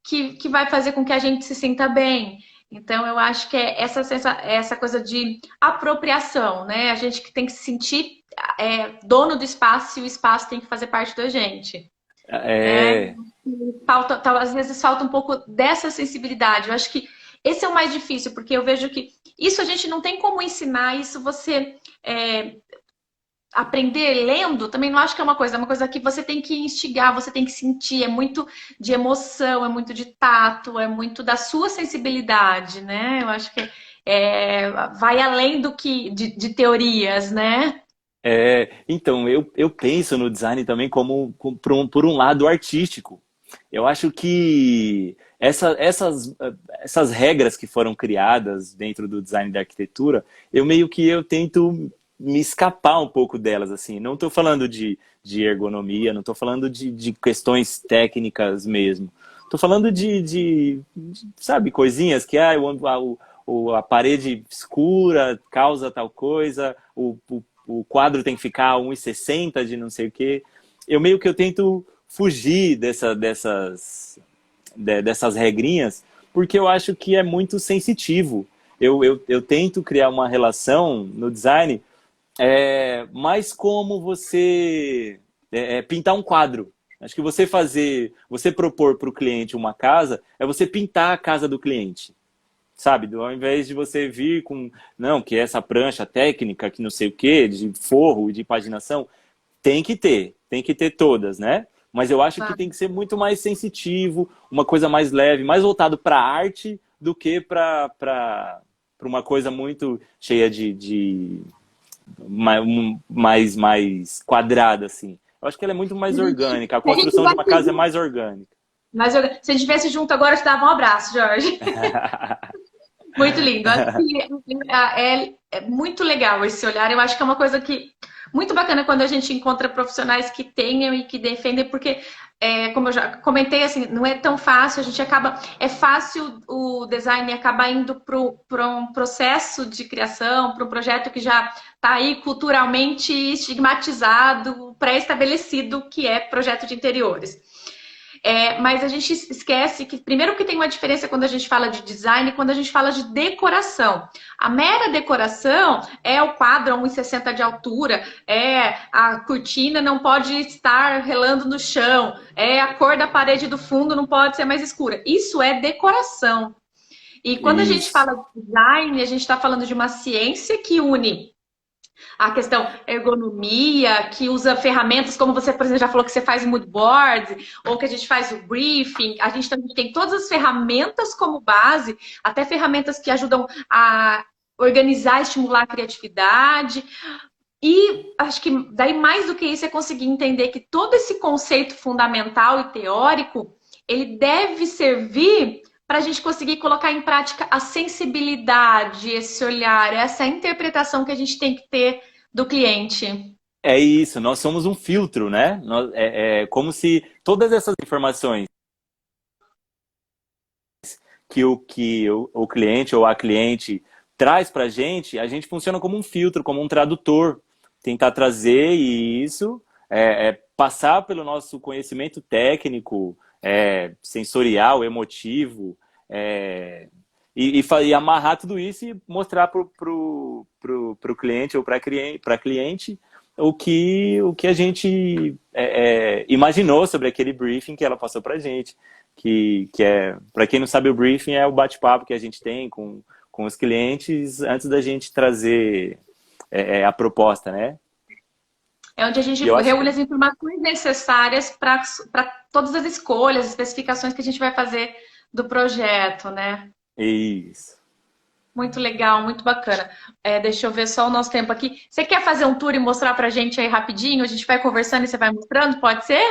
que vai fazer com que a gente se sinta bem. Então, eu acho que é essa coisa de apropriação, né? A gente que tem que se sentir dono do espaço e o espaço tem que fazer parte da gente. Né? É, Às vezes falta um pouco dessa sensibilidade. Eu acho que esse é o mais difícil, porque eu vejo que isso a gente não tem como ensinar, isso você aprender lendo, também não acho que é uma coisa que você tem que instigar, você tem que sentir, é muito de emoção, é muito de tato, é muito da sua sensibilidade, né? Eu acho que vai além do que de teorias, né? então, eu penso no design também por um lado artístico. Eu acho que essas regras que foram criadas dentro do design da arquitetura, eu tento me escapar um pouco delas, assim. Não estou falando de ergonomia, não estou falando de questões técnicas mesmo. Estou falando sabe, coisinhas que a parede escura causa tal coisa, o quadro tem que ficar 1,60 de não sei o quê. Eu tento fugir dessas regrinhas, porque eu acho que é muito sensitivo. Eu tento criar uma relação no design mais como você pintar um quadro. Acho que você propor para o cliente uma casa, é você pintar a casa do cliente. Sabe? Ao invés de você vir com, não, que essa prancha técnica, que não sei o quê, de forro e de paginação, tem que ter todas, né? Mas eu acho que tem que ser muito mais sensitivo, uma coisa mais leve, mais voltado para a arte do que para uma coisa muito cheia de mais quadrada, assim. Eu acho que ela é muito mais orgânica. A Se a gente construção de uma tivesse casa é junto, mais orgânica. se a gente estivesse junto agora, eu te dava um abraço, Jorge. Muito lindo. Acho que é muito legal esse olhar. Eu acho que é uma coisa que muito bacana quando a gente encontra profissionais que tenham e que defendem, porque, como eu já comentei, assim, não é tão fácil. A gente acaba, é fácil o design acabar indo para um processo de criação, para um projeto que já está aí culturalmente estigmatizado, pré-estabelecido, que é projeto de interiores. Mas a gente esquece que, primeiro, que tem uma diferença quando a gente fala de design e quando a gente fala de decoração. A mera decoração é o quadro a 1,60 de altura, a cortina não pode estar relando no chão, a cor da parede do fundo não pode ser mais escura. Isso é decoração. E quando a gente Isso. fala de design, a gente está falando de uma ciência que une a questão ergonomia, que usa ferramentas, como você, por exemplo, já falou que você faz o mood board, ou que a gente faz o briefing, a gente também tem todas as ferramentas como base, até ferramentas que ajudam a organizar, estimular a criatividade. E acho que daí mais do que isso é conseguir entender que todo esse conceito fundamental e teórico, ele deve servir para a gente conseguir colocar em prática a sensibilidade, esse olhar, essa interpretação que a gente tem que ter do cliente. É isso, nós somos um filtro, né? É como se todas essas informações que o cliente ou a cliente traz para a gente funciona como um filtro, como um tradutor. Tentar trazer isso, passar pelo nosso conhecimento técnico, sensorial, emotivo, e amarrar tudo isso e mostrar pro cliente ou para cliente o que a gente imaginou sobre aquele briefing que ela passou para a gente. Para quem não sabe, o briefing é o bate-papo que a gente tem com os clientes antes da gente trazer a proposta, né? É onde a gente E eu acho que reúne as informações necessárias para todas as escolhas, especificações que a gente vai fazer do projeto, né? é isso. Muito legal, muito bacana. Deixa eu ver só o nosso tempo aqui. Você quer fazer um tour e mostrar pra gente aí rapidinho? A gente vai conversando e você vai mostrando, pode ser?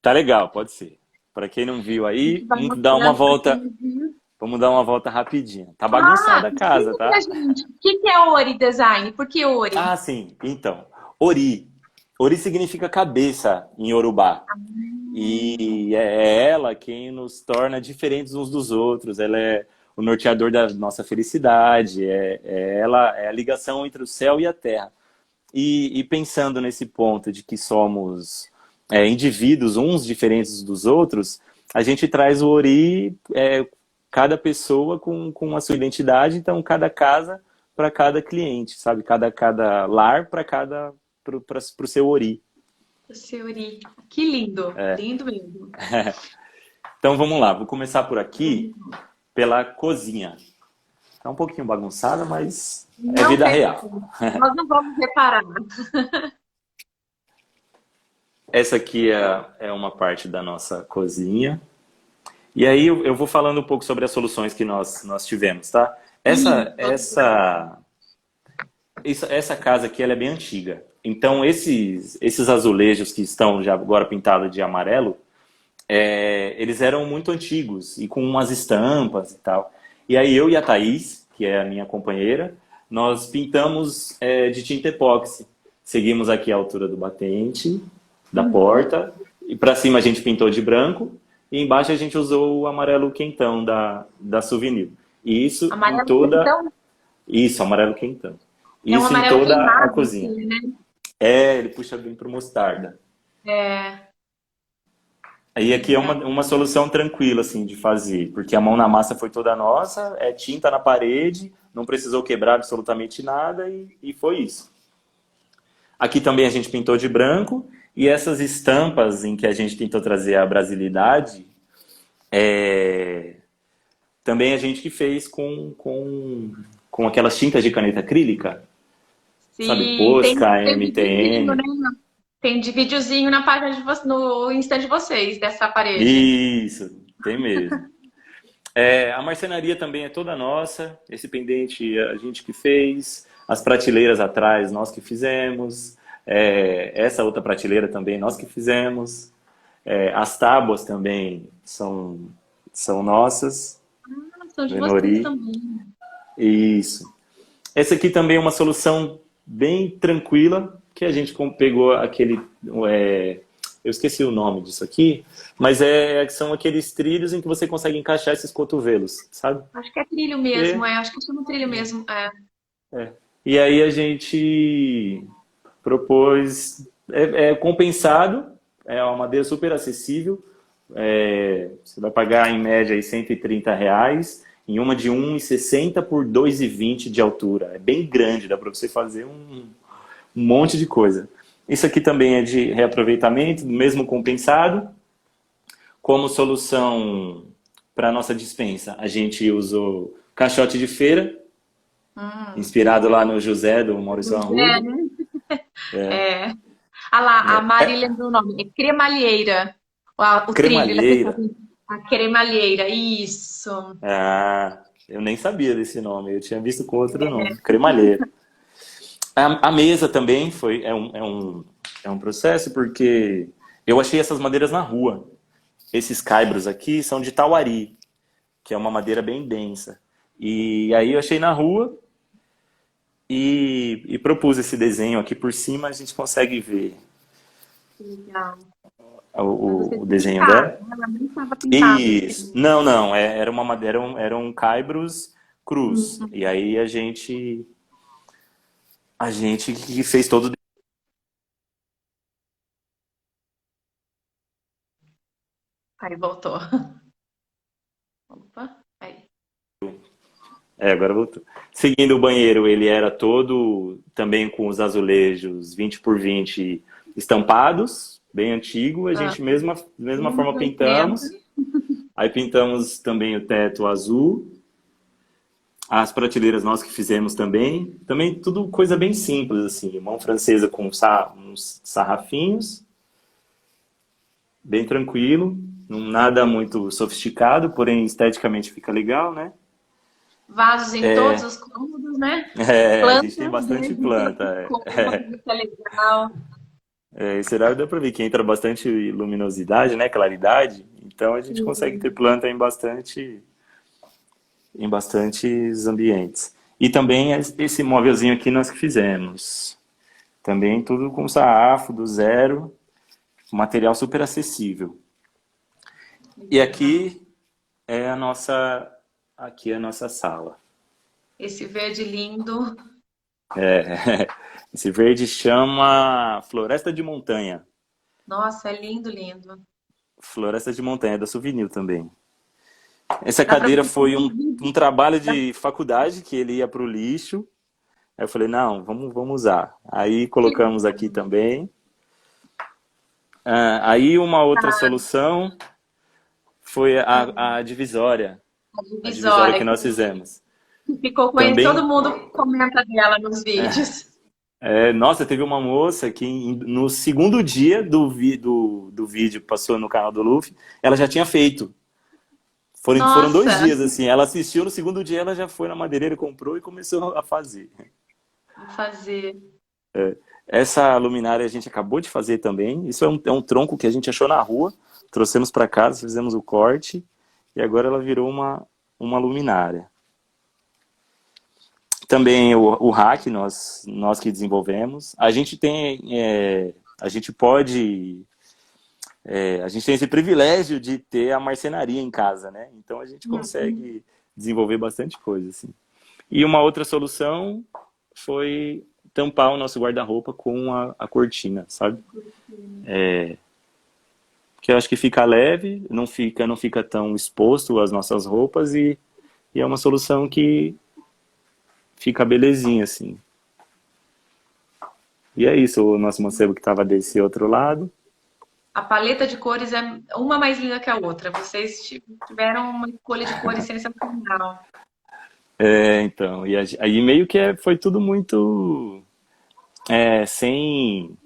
Tá legal, pode ser. Para quem não viu A gente aí, vai vamos dar uma mostrando pra volta, quem viu. vamos dar uma volta rapidinha. Tá Ah, bagunçada a casa, explica pra tá? gente. O que que é Ori Design? Por que Ori? Ah, sim. Então, Ori. Ori significa cabeça em Yorubá. E é ela quem nos torna diferentes uns dos outros. Ela é o norteador da nossa felicidade. Ela é a ligação entre o céu e a terra. E pensando nesse ponto de que somos indivíduos, uns diferentes dos outros, a gente traz o Ori, cada pessoa com a sua identidade, então cada casa para cada cliente, sabe? Cada lar para o seu Ori. O seu Ori. Que lindo. Lindo mesmo. Então vamos lá, vou começar por aqui, pela cozinha. Tá um pouquinho bagunçada, mas é Não vida tem real. como. Nós não vamos reparar. Essa aqui é uma parte da nossa cozinha. E aí eu vou falando um pouco sobre as soluções que nós tivemos, tá? Essa casa aqui ela é bem antiga. Então esses azulejos que estão já agora pintados de amarelo, eles eram muito antigos e com umas estampas e tal. E aí eu e a Thaís, que é a minha companheira, nós pintamos de tinta epóxi. Seguimos aqui a altura do batente, da porta, e para cima a gente pintou de branco, e embaixo a gente usou o amarelo quentão da Souvenir. E isso em Amarelo toda... então Isso, amarelo quentão. é um Isso em amarelo toda a queimado, cozinha. assim, né? Ele puxa bem pro mostarda. É, Aí aqui é legal. uma solução tranquila, assim, de fazer, porque a mão na massa foi toda nossa, é tinta na parede, não precisou quebrar absolutamente nada e foi isso. Aqui também a gente pintou de branco, e essas estampas em que a gente tentou trazer a brasilidade, também a gente que fez com aquelas tintas de caneta acrílica, sabe, Sim, Posca, tem videozinho, MTN. né? Tem de videozinho na página no Insta de vocês, dessa parede. Isso, tem mesmo. A marcenaria também é toda nossa. Esse pendente a gente que fez. As prateleiras atrás nós que fizemos. Essa outra prateleira também nós que fizemos. As tábuas também são nossas. Ah, são de vocês Lenori. também. Isso. Essa aqui também é uma solução bem tranquila, que a gente pegou aquele... eu esqueci o nome disso aqui, mas são aqueles trilhos em que você consegue encaixar esses cotovelos, sabe? Acho que é trilho E, mesmo, acho que chama trilho mesmo. e aí a gente propôs... É compensado, é uma madeira super acessível, você vai pagar em média aí R$ 130, em uma de 1,60 por 2,20 de altura. É bem grande, dá para você fazer um monte de coisa. Isso aqui também é de reaproveitamento, mesmo compensado. Como solução para a nossa despensa, a gente usou caixote de feira, inspirado lá no José, do Maurício É, Arruda. né? É. Ah lá, a Mari É, lembrou o nome. É cremalheira. O trilho, né? cremalheira. A cremalheira, isso. Ah, eu nem sabia desse nome, eu tinha visto com outro nome, cremalheira. A mesa também é um processo, porque eu achei essas madeiras na rua. Esses caibros aqui são de tauari, que é uma madeira bem densa. E aí eu achei na rua, e propus esse desenho aqui por cima, a gente consegue ver Legal. o, Mas você o tinha desenho pintado, dela. né? Ela nem estava pintada, Isso. assim. Não, não, era uma madeira, era um caibros cruz. Uhum. E aí a gente que fez todo. Aí voltou. Opa, aí. Agora voltou. Seguindo o banheiro, ele era todo também com os azulejos 20 por 20 estampados, bem antigo. A Ah, gente mesma anos forma 80. pintamos. Aí pintamos também o teto azul, as prateleiras nós que fizemos também. Também tudo coisa bem simples assim, mão francesa com uns sarrafinhos, bem tranquilo, nada muito sofisticado, porém esteticamente fica legal, né? Vasos em todos os cômodos, né? A gente tem Plantas bastante verdes em todos planta. os cômodos, isso é legal. Esse horário dá para ver que entra bastante luminosidade, né? Claridade. Então a gente consegue ter Sim. planta em bastantes ambientes. E também esse móvelzinho aqui nós que fizemos. Também tudo com sarrafo do zero, material super acessível. E Legal. aqui é a nossa sala. Esse verde lindo. Esse verde chama Floresta de Montanha. Nossa, é lindo, lindo. Floresta de Montanha, da Souvenir também. Essa Dá para cadeira você foi fazer um trabalho de faculdade que ele ia para o lixo. Aí eu falei, não, vamos usar. Aí colocamos aqui também. Aí uma outra solução foi a divisória. a A divisória divisória que nós fizemos. que ficou conhecida. Todo Também, mundo comenta dela nos vídeos. nossa, teve uma moça que no segundo dia do vídeo que passou no canal do Luffy, ela já tinha feito. Foram dois Nossa, dias, assim. Ela assistiu, no segundo dia ela já foi na madeireira, comprou e começou a fazer. vou fazer. Essa luminária a gente acabou de fazer também. Isso é um tronco que a gente achou na rua, trouxemos para casa, fizemos o corte e agora ela virou uma luminária. Também o rack, nós que desenvolvemos. A gente pode, a gente tem esse privilégio de ter a marcenaria em casa, né? Então a gente Uhum. consegue desenvolver bastante coisa, assim. E uma outra solução foi tampar o nosso guarda-roupa com a cortina, sabe? Que eu acho que fica leve, não fica tão exposto às nossas roupas e é uma solução que fica belezinha, assim. E é isso, o nosso mancebo que estava desse outro lado. A paleta de cores é uma mais linda que a outra. Vocês tiveram uma escolha de cores sensacional. Então, e aí meio que foi tudo muito sem,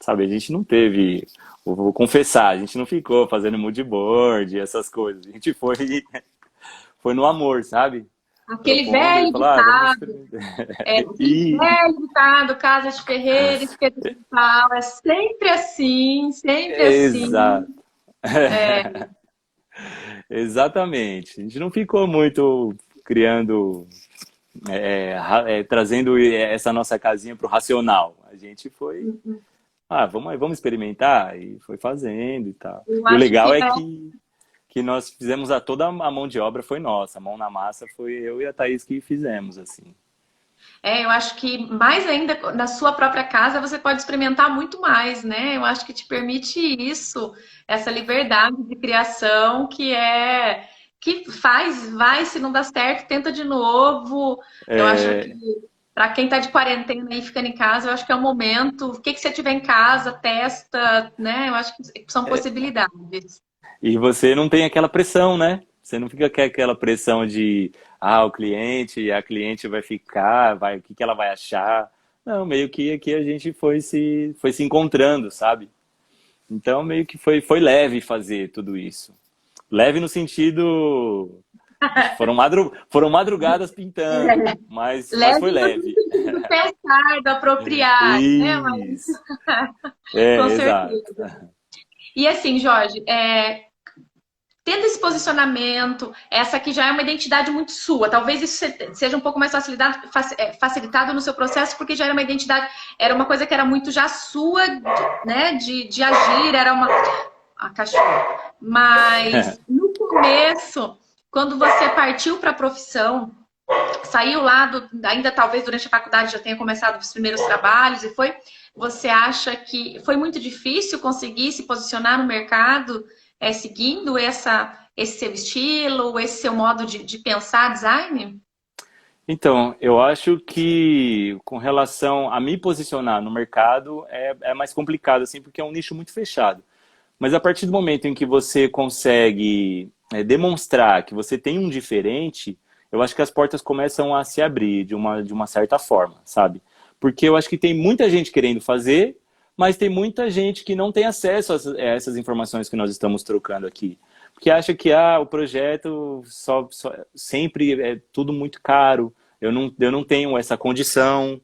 sabe, a gente não teve, vou confessar, a gente não ficou fazendo mood board, essas coisas. A gente foi no amor, sabe? Aquele Propondo e velho falou, vamos ditado, experimentar. aquele E, velho ditado, casa de ferreiro, espeto de pau, é sempre assim, sempre assim. exato. Exatamente. A gente não ficou muito criando, trazendo essa nossa casinha para o racional. A gente foi, vamos experimentar e foi fazendo e tal. Eu E o acho legal que é que nós fizemos toda a mão de obra foi nossa, a mão na massa foi eu e a Thaís que fizemos assim. eu acho que mais ainda na sua própria casa você pode experimentar muito mais, né? Eu acho que te permite isso, essa liberdade de criação que faz, vai, se não dá certo, tenta de novo. Eu acho que para quem está de quarentena e ficando em casa, eu acho que é o momento. O que você tiver em casa, testa, né? Eu acho que são possibilidades. E você não tem aquela pressão, né? Você não fica com aquela pressão de, o cliente, a cliente vai ficar, o que ela vai achar. Não, meio que aqui a gente foi se encontrando, sabe? Então meio que foi leve fazer tudo isso. Leve no sentido de que foram madrugadas pintando, mas foi Leve no leve. sentido do pensar, do apropriar, né? Mas, Isso. com Exato. certeza. E assim, Jorge, tendo esse posicionamento, essa que já é uma identidade muito sua, talvez isso seja um pouco mais facilitado no seu processo, porque já era uma identidade, era uma coisa que era muito já sua, né, de agir, era uma... A cachorra. Mas no começo, quando você partiu para a profissão, saiu lá, ainda talvez durante a faculdade já tenha começado os primeiros trabalhos e foi, você acha que foi muito difícil conseguir se posicionar no mercado seguindo esse seu estilo, esse seu modo de pensar design? Então, eu acho que com relação a me posicionar no mercado é mais complicado, assim, porque é um nicho muito fechado. Mas a partir do momento em que você consegue demonstrar que você tem um diferente, eu acho que as portas começam a se abrir de uma certa forma, sabe? Porque eu acho que tem muita gente querendo fazer, mas tem muita gente que não tem acesso a essas informações que nós estamos trocando aqui. Porque acha que o projeto sempre é tudo muito caro, eu não tenho essa condição,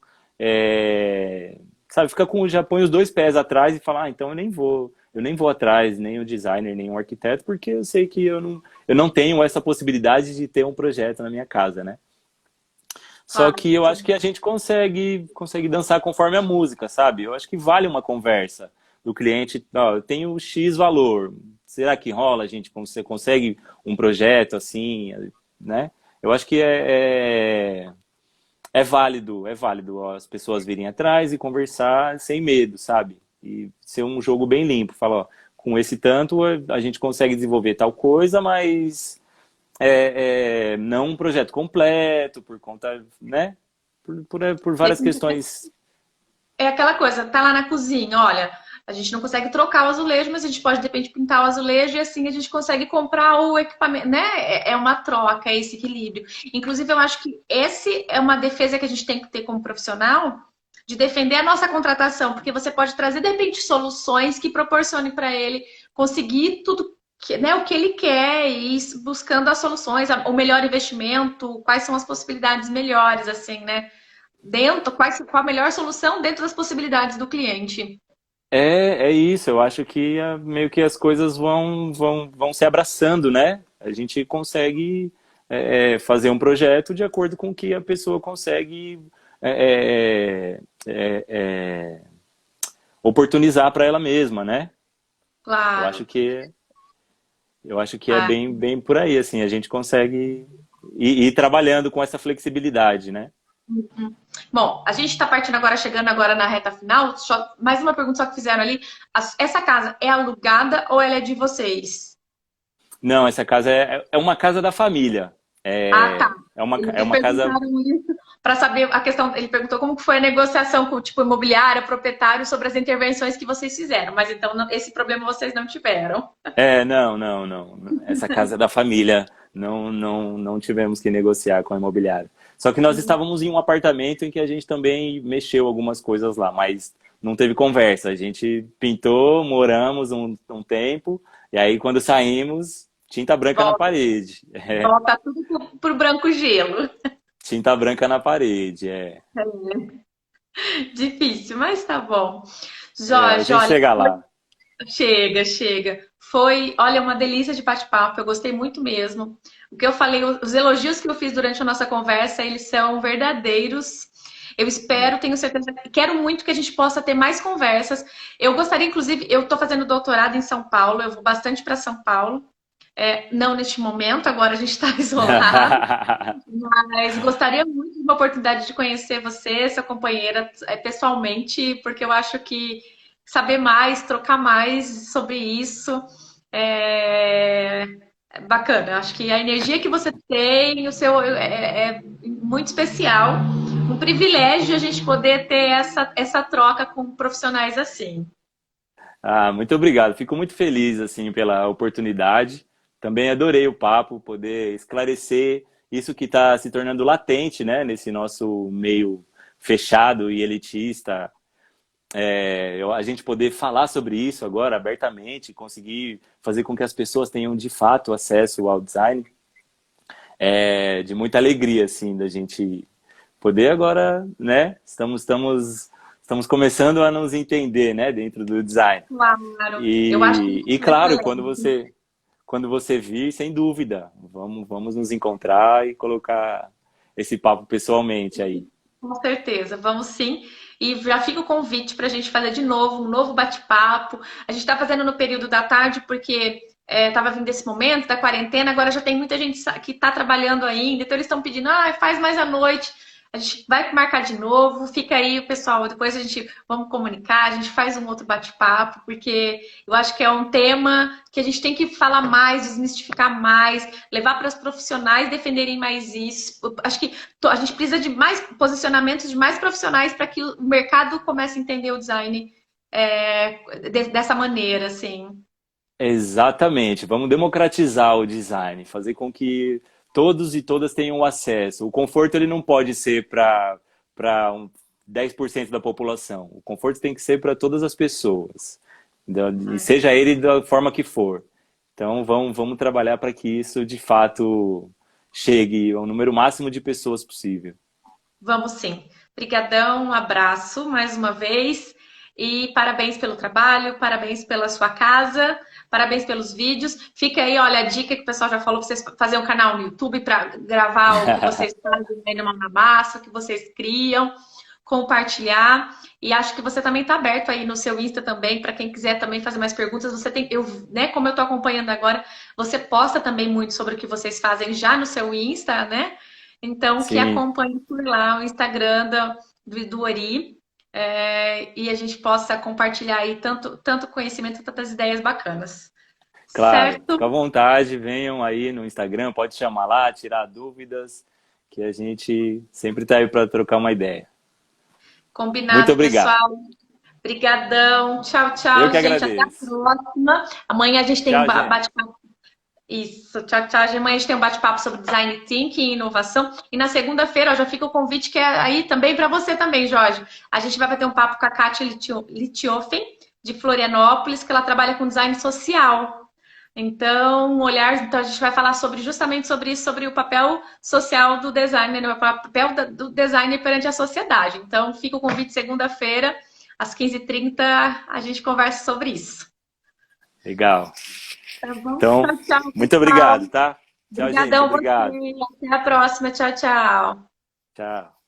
sabe? Já põe os dois pés atrás e fala, então eu nem vou atrás, nem o designer, nem o arquiteto, porque eu sei que eu não tenho essa possibilidade de ter um projeto na minha casa, né? Só que eu acho que a gente consegue dançar conforme a música, sabe? Eu acho que vale uma conversa do cliente, eu tenho X valor, será que rola, gente? Você consegue um projeto assim, né? Eu acho que é válido as pessoas virem atrás e conversar sem medo, sabe? E ser um jogo bem limpo. Falar, ó, com esse tanto a gente consegue desenvolver tal coisa, mas não um projeto completo, por conta, né? Por várias questões. É aquela coisa, tá lá na cozinha, olha, a gente não consegue trocar o azulejo, mas a gente pode, de repente, pintar o azulejo e assim a gente consegue comprar o equipamento, né? É uma troca, é esse equilíbrio. Inclusive, eu acho que esse é uma defesa que a gente tem que ter como profissional, de defender a nossa contratação, porque você pode trazer, de repente, soluções que proporcionem para ele conseguir tudo, né, o que ele quer e ir buscando as soluções, o melhor investimento, quais são as possibilidades melhores, assim, né? Qual a melhor solução dentro das possibilidades do cliente. É isso, eu acho que meio que as coisas vão se abraçando, né? A gente consegue fazer um projeto de acordo com o que a pessoa consegue oportunizar para ela mesma, né? Eu Claro. acho que é bem por aí, assim, a gente consegue ir trabalhando com essa flexibilidade, né? Bom, a gente está partindo agora, chegando agora na reta final. Mais uma pergunta só que fizeram ali. Essa casa é alugada ou ela é de vocês? Não, essa casa é uma casa da família. Ah, tá. É Eles uma casa. perguntaram isso para saber a questão. Ele perguntou como que foi a negociação com o tipo imobiliária, proprietário, sobre as intervenções que vocês fizeram. Mas então esse problema vocês não tiveram. Não. Essa casa é da família. Não tivemos que negociar com a imobiliária. Só que nós estávamos em um apartamento em que a gente também mexeu algumas coisas lá, mas não teve conversa. A gente pintou, moramos um tempo, e aí quando saímos, tinta branca na Volta, parede. volta tudo pro branco gelo. Tinta branca na parede, Difícil, mas tá bom. A Jorge, gente olha, chega lá. chega. Foi, olha, uma delícia de bate-papo. Eu gostei muito mesmo. O que eu falei, os elogios que eu fiz durante a nossa conversa, eles são verdadeiros. Eu espero, tenho certeza, quero muito que a gente possa ter mais conversas. Eu gostaria, inclusive, eu estou fazendo doutorado em São Paulo, eu vou bastante para São Paulo. Não neste momento, agora a gente está isolado. Mas gostaria muito de uma oportunidade de conhecer você, sua companheira, pessoalmente, porque eu acho que saber mais, trocar mais sobre isso é bacana. Eu acho que a energia que você tem, o seu é muito especial. Um privilégio a gente poder ter essa troca com profissionais assim. Muito obrigado. Fico muito feliz assim pela oportunidade. Também adorei o papo, poder esclarecer isso que está se tornando latente, né, nesse nosso meio fechado e elitista. A gente poder falar sobre isso agora abertamente, conseguir fazer com que as pessoas tenham de fato acesso ao design, de muita alegria, assim, da gente poder agora, né? Estamos começando a nos entender, né, dentro do design. Claro, eu acho que E claro, quando você vir, sem dúvida, vamos nos encontrar e colocar esse papo pessoalmente aí. Com certeza, vamos sim. E já fica o convite para a gente fazer de novo, um novo bate-papo. A gente está fazendo no período da tarde porque estava vindo esse momento da quarentena, agora já tem muita gente que está trabalhando ainda, então eles estão pedindo, faz mais à noite. A gente vai marcar de novo, fica aí, pessoal. Depois a gente vamos comunicar, a gente faz um outro bate-papo, porque eu acho que é um tema que a gente tem que falar mais, desmistificar mais, levar para os profissionais defenderem mais isso. Acho que a gente precisa de mais posicionamentos de mais profissionais para que o mercado comece a entender o design dessa maneira, assim. Exatamente, vamos democratizar o design, fazer com que todos e todas tenham acesso. O conforto ele não pode ser para 10% da população. O conforto tem que ser para todas as pessoas, e seja ele da forma que for. Então vamos trabalhar para que isso de fato chegue ao número máximo de pessoas possível. Vamos sim. Obrigadão, um abraço mais uma vez e parabéns pelo trabalho, parabéns pela sua casa, parabéns pelos vídeos. Fica aí, olha, a dica que o pessoal já falou, pra vocês fazerem um canal no YouTube para gravar o que vocês fazem aí numa massa, o que vocês criam, compartilhar. E acho que você também está aberto aí no seu Insta também, para quem quiser também fazer mais perguntas. Você tem, né, como eu estou acompanhando agora, você posta também muito sobre o que vocês fazem já no seu Insta, né? Então, que Sim, acompanhe por lá o Instagram do Ori, e a gente possa compartilhar aí tanto conhecimento, tantas ideias bacanas. claro. Certo? Fica à vontade, venham aí no Instagram, pode chamar lá, tirar dúvidas, que a gente sempre está aí para trocar uma ideia. Muito Combinado, obrigado. pessoal. Obrigadão. Tchau, Eu tchau, que gente. Até a agradeço. próxima. Amanhã a gente tem um Tchau, gente. bate-papo. Isso, tchau, tchau. Amanhã a gente tem um bate-papo sobre design thinking e inovação. E na segunda-feira, ó, já fica o convite que é aí também para você também, Jorge. A gente vai bater um papo com a Kátia Litiofen, de Florianópolis, que ela trabalha com design social. Então, então a gente vai falar justamente sobre isso, sobre o papel social do designer, né? O papel do designer perante a sociedade. Então, fica o convite segunda-feira, às 15h30, a gente conversa sobre isso. Legal. Tá bom? Então, Tchau, tchau, muito pessoal. obrigado, tá? Tchau, gente. Obrigadão Obrigado. você. Até a próxima. Tchau, tchau. Tchau.